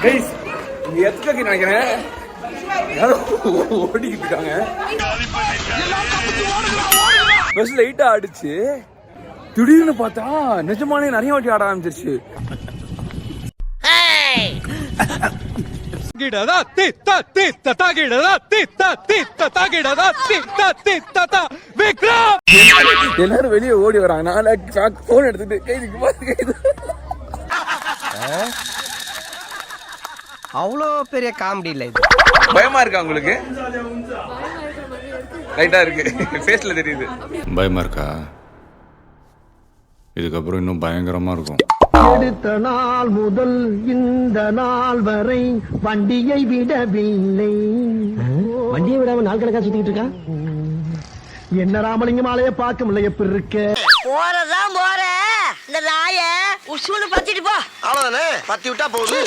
Guys இங்க எதுக்கு நினைக்கிறேன் யாரும் ஓடிக்கிட்டு இருக்காங்க. பஸ் லைட்டா ஆடிச்சு, திடீர்னு பார்த்தா நிஜமானே நிறைய வாட்டி ஆட ஆரம்பிச்சிருச்சு. எல்லாரும் வெளியே ஓடி வராங்க. நான் போன் எடுத்துட்டு கைது அவ்வளோ பெரிய காமெடி இல்லை இது. பயமா இருக்கா உங்களுக்கு? லைட்டா இருக்கு, ஃபேஸ்ல தெரியுது. பயமா இருக்கா? இதுக்கப்புறம் இன்னும் பயங்கரமா இருக்கும். எடுத்த நாள் முதல் இந்த நாள் வரை வண்டியை விடவில்லை. வண்டியை விடாம நாள் கணக்கா சுத்திட்டு இருக்கா. என்ன ராமலிங்கமாலைய பார்க்க முடியல. எப்படி இருக்க? போறதான் போற இந்த நாய உசுன்னு பத்திட்டு போ. அவ்வளவுதானே, பத்தி விட்டா போகுது.